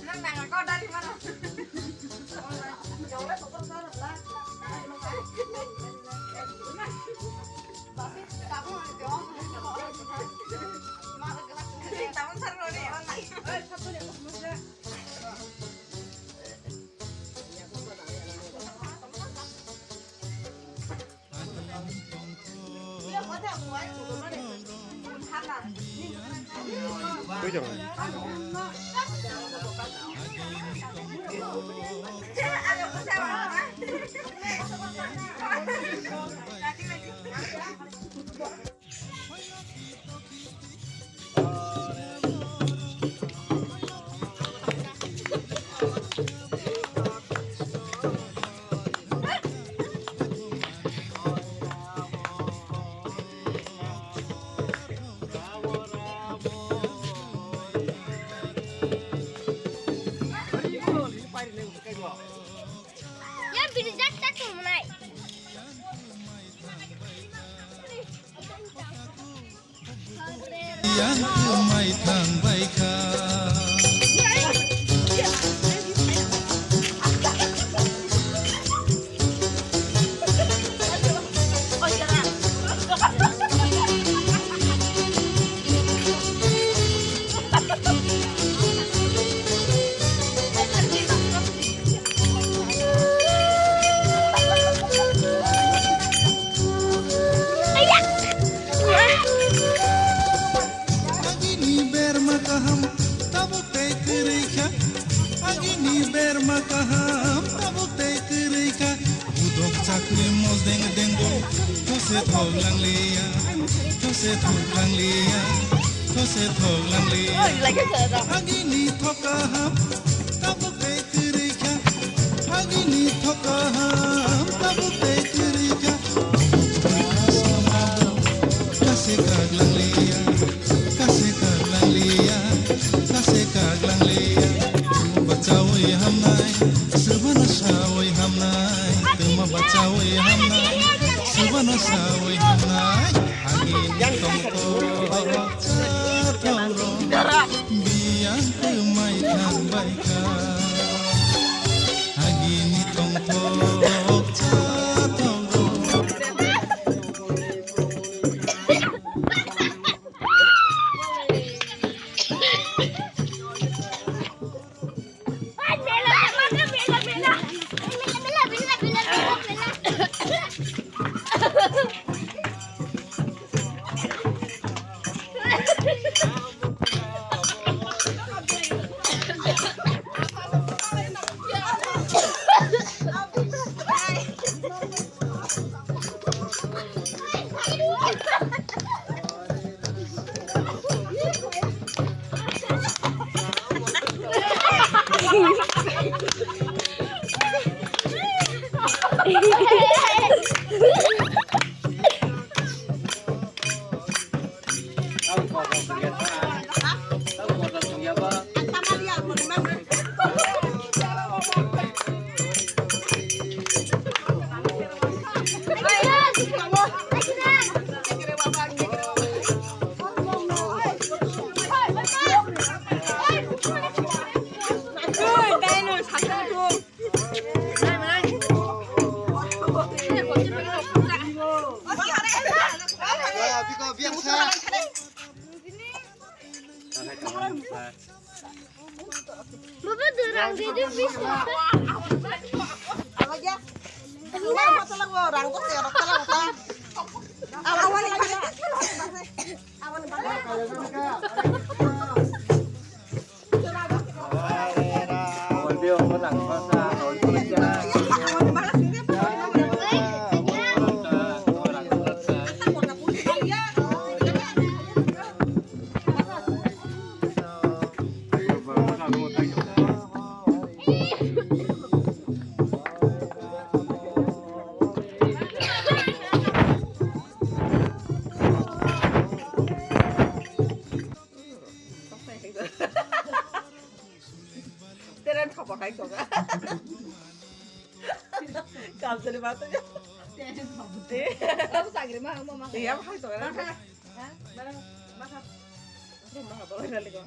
Nang nang kau dari mana? Cứ chừng Yan binigyan sa tunay. Yang umay tambay ka. Agini ber makaham tabuk tey kerika. Agini ber makaham tabuk tey kerika. Udok cakli mos deng dengo. Kose thog lang liya. Kose thog lang liya. Kose thog lang liya. Agini thokaham tabuk tey kerika. Agini thokaham tabuk tey kerika. Kase kag lang liya. Kase kag lang liya. Kase kag lang liya. Bachawai hamnai. Subhana shawai hamnai. Tuma bachawai hamnai. Subhana shawai hamnai. Agin tongko chatoro. Biang tumai tambay ka. Agini tongko chatoro. Bapak durang video bisa. Tên học vào cái của cái cảm thấy bao nhiêu thế không sang cái mà không mà thì em hay rồi đó ha mà thôi mà học rồi là được